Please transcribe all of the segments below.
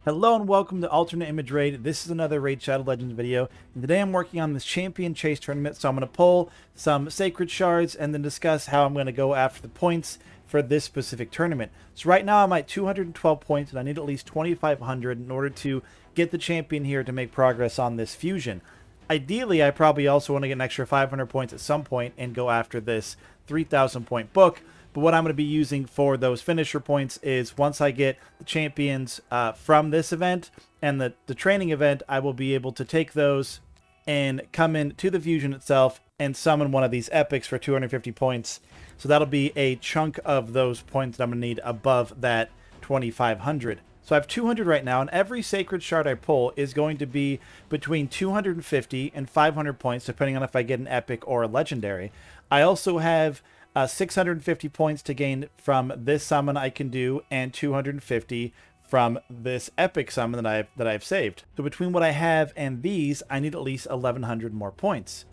Hello and welcome to Alternate Image Raid. This is another Raid Shadow Legends video, and today I'm working on this Champion Chase tournament, so I'm going to pull some Sacred Shards and then discuss how I'm going to go after the points for this specific tournament. So right now I'm at 212 points, and I need at least 2,500 in order to get the Champion here to make progress on this fusion. Ideally, I probably also want to get an extra 500 points at some point and go after this 3,000 point book. But what I'm going to be using for those finisher points is once I get the champions from this event and the training event, I will be able to take those and come in to the fusion itself and summon one of these epics for 250 points. So that'll be a chunk of those points that I'm going to need above that 2,500. So I have 200 right now, and every sacred shard I pull is going to be between 250 and 500 points, depending on if I get an epic or a legendary. I also have 650 points to gain from this summon I can do, and 250 from this epic summon that I've saved. So between what I have and these, I need at least 1,100 more points,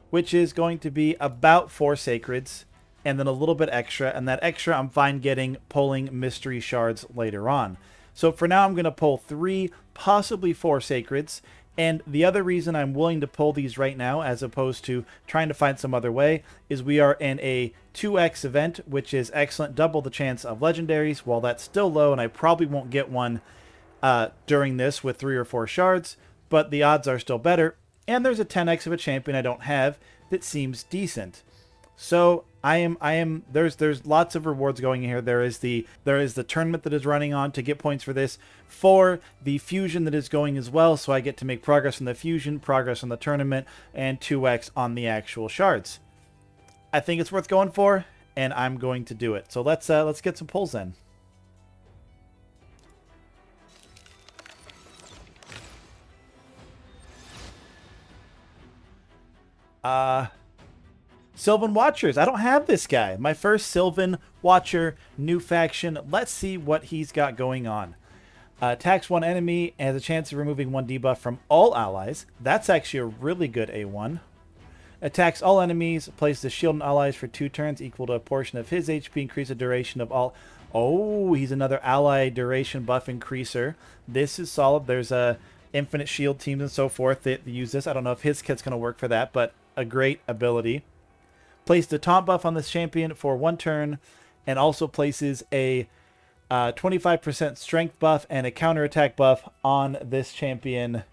which is going to be about 4 sacreds and then a little bit extra, and that extra I'm fine getting pulling mystery shards later on. So for now I'm going to pull 3, possibly 4 sacreds. And the other reason I'm willing to pull these right now, as opposed to trying to find some other way, is we are in a 2x event, which is excellent, double the chance of legendaries. While that's still low, and I probably won't get one during this with 3 or 4 shards, but the odds are still better. And there's a 10x of a champion I don't have that seems decent. So there's lots of rewards going in here. There is the tournament that is running on to get points for this, for the fusion that is going as well, so I get to make progress on the fusion, progress on the tournament, and 2x on the actual shards. I think it's worth going for, and I'm going to do it. So let's get some pulls in. Sylvan Watchers. I don't have this guy. My first Sylvan Watcher new faction. Let's see what he's got going on. Attacks one enemy and has a chance of removing 1 debuff from all allies. That's actually a really good A1. Attacks all enemies. Places a shield on allies for 2 turns equal to a portion of his HP. Increase the duration of all. Oh, he's another ally duration buff increaser. This is solid. There's infinite shield teams and so forth that use this. I don't know if his kit's going to work for that, but a great ability. Place the taunt buff on this champion for 1 turn, and also places a 25% strength buff and a counterattack buff on this champion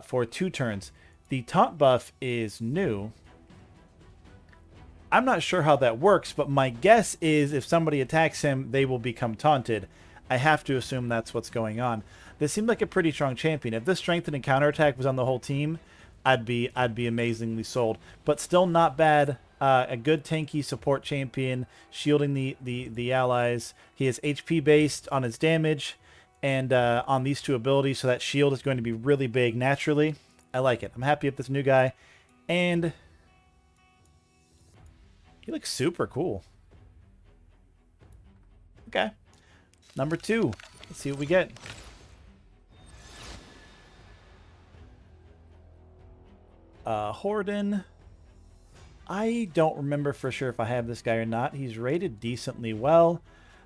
for 2 turns. The taunt buff is new. I'm not sure how that works, but my guess is if somebody attacks him, they will become taunted. I have to assume that's what's going on. This seemed like a pretty strong champion. If this strength and counterattack was on the whole team, I'd be amazingly sold. But still not bad. A good tanky support champion, shielding the allies. He is HP based on his damage and on these 2 abilities, so that shield is going to be really big naturally. I like it. I'm happy with this new guy, and he looks super cool. Okay, number 2. Let's see what we get. Horden. I don't remember for sure if I have this guy or not. He's rated decently well.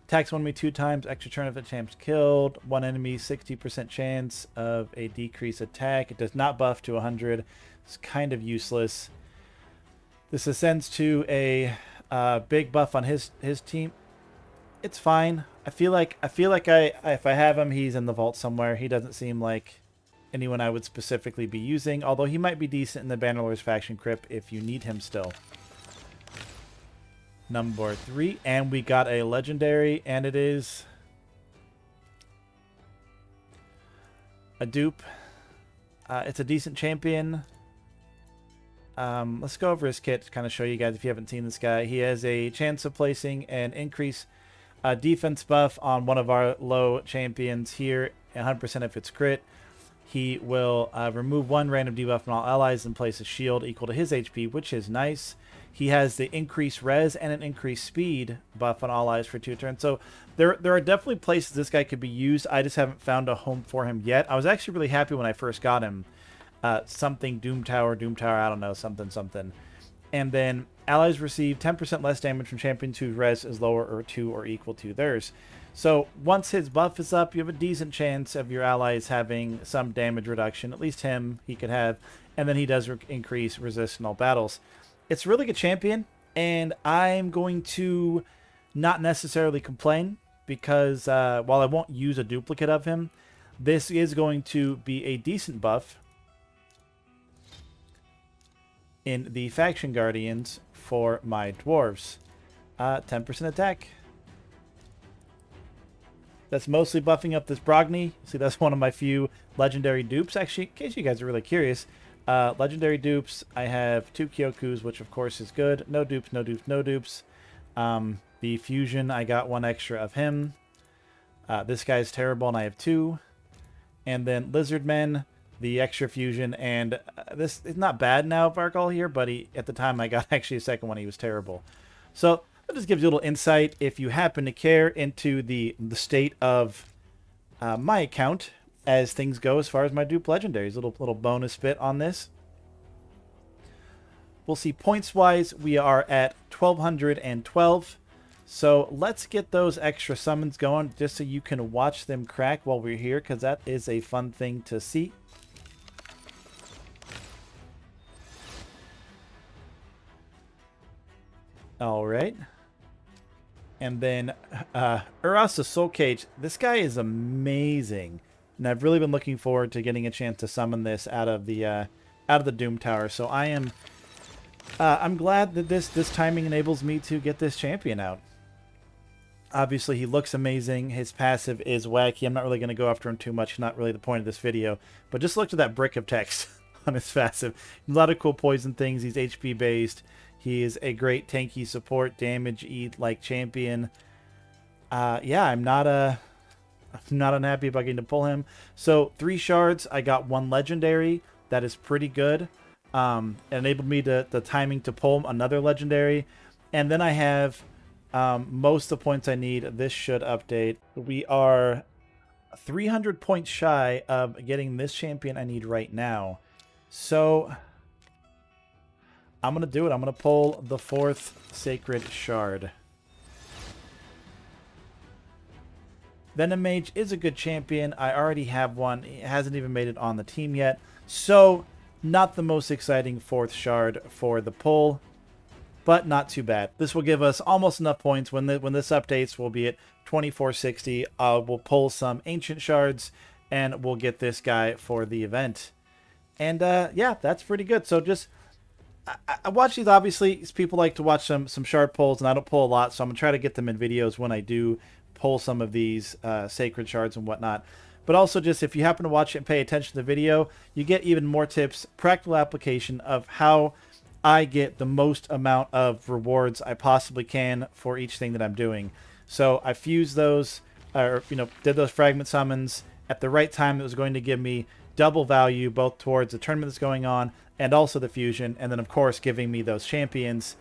Attacks 1 enemy 2 times. Extra turn if a champ's killed. 1 enemy, 60% chance of a decrease attack. It does not buff to 100. It's kind of useless. This ascends to a big buff on his team. It's fine. I feel like if I have him, he's in the vault somewhere. He doesn't seem like anyone I would specifically be using, although he might be decent in the Bannerlord's faction crypt if you need him still. Number 3, and we got a legendary, and it is a dupe. It's a decent champion. Let's go over his kit to kind of show you guys if you haven't seen this guy. He has a chance of placing an increase defense buff on one of our low champions here, 100% if it's crit. He will remove 1 random debuff from all allies and place a shield equal to his HP, which is nice. He has the increased res and an increased speed buff on all allies for 2 turns. So there are definitely places this guy could be used. I just haven't found a home for him yet. I was actually really happy when I first got him. Something Doom Tower, I don't know, something. And then allies receive 10% less damage from champions whose res is lower or 2 or equal to theirs. So once his buff is up, you have a decent chance of your allies having some damage reduction. At least him, he could have. And then he does increase resist in all battles. It's a really good champion, and I'm going to not necessarily complain because while I won't use a duplicate of him, this is going to be a decent buff in the Faction Guardians for my dwarves. 10% attack. That's mostly buffing up this Brogni. See, that's one of my few legendary dupes. Actually, in case you guys are really curious, legendary dupes, I have 2 Kyokus, which of course is good. No dupes, no dupes, no dupes. The fusion, I got 1 extra of him. This guy's terrible, and I have 2. And then Lizardmen, the extra fusion, and this is not bad now, Vargal here, but at the time I got actually a second one, he was terrible. So that just gives you a little insight, if you happen to care, into the state of my account as things go as far as my dupe legendaries. Little bonus bit on this. We'll see points-wise, we are at 1,212. So let's get those extra summons going just so you can watch them crack while we're here, because that is a fun thing to see. All right. And then Urasa Soul Cage. This guy is amazing. And I've really been looking forward to getting a chance to summon this out of the Doom Tower. So I'm glad that this timing enables me to get this champion out. Obviously, he looks amazing. His passive is wacky. I'm not really going to go after him too much. Not really the point of this video. But just look at that brick of text on his passive. A lot of cool poison things. He's HP based. He is a great tanky support, damage eat like champion. Yeah, I'm not unhappy about getting to pull him. So 3 shards. I got 1 legendary. That is pretty good. It enabled me the timing to pull another legendary. And then I have most of the points I need. This should update. We are 300 points shy of getting this champion I need right now. So I'm going to do it. I'm going to pull the 4th Sacred Shard. Venom Mage is a good champion. I already have one. It hasn't even made it on the team yet. So not the most exciting 4th Shard for the pull, but not too bad. This will give us almost enough points. When this updates, we'll be at 2460. We'll pull some Ancient Shards, and we'll get this guy for the event. And yeah, that's pretty good. So just I watch these. Obviously, people like to watch some shard pulls, and I don't pull a lot, so I'm gonna try to get them in videos when I do pull some of these sacred shards and whatnot. But also, just if you happen to watch it and pay attention to the video, you get even more tips, practical application of how I get the most amount of rewards I possibly can for each thing that I'm doing. So I fused those, or did those fragment summons at the right time. That was going to give me double value, both towards the tournament that's going on and also the fusion, and then of course giving me those champions.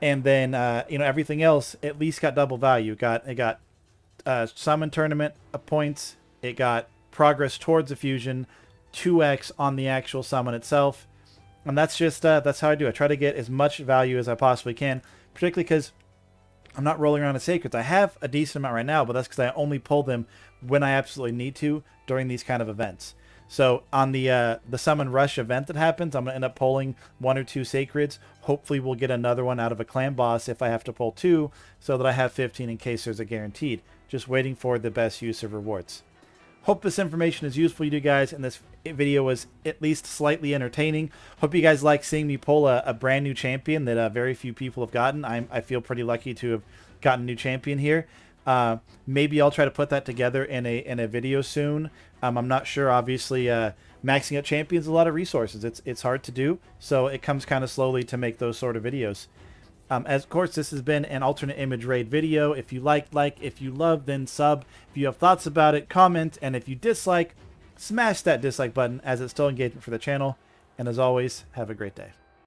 And then everything else at least got double value. It got summon tournament points. It got progress towards the fusion, 2x on the actual summon itself. And that's just that's how I do it. I try to get as much value as I possibly can, particularly because I'm not rolling around in sacreds. I have a decent amount right now, but that's because I only pull them when I absolutely need to during these kind of events. So on the summon rush event that happens, I'm going to end up pulling 1 or 2 sacreds. Hopefully we'll get another one out of a clan boss if I have to pull 2, so that I have 15 in case there's a guaranteed. Just waiting for the best use of rewards. Hope this information is useful to you guys, and this video was at least slightly entertaining. Hope you guys like seeing me pull a brand new champion that very few people have gotten. I feel pretty lucky to have gotten a new champion here. Maybe I'll try to put that together in a video soon. I'm not sure. Obviously, maxing out champions is a lot of resources. It's hard to do, so it comes kind of slowly to make those sort of videos. As of course, this has been an alternate image raid video. If you like, if you love, then sub. If you have thoughts about it, comment. And if you dislike, smash that dislike button, as it's still engagement for the channel. And as always, have a great day.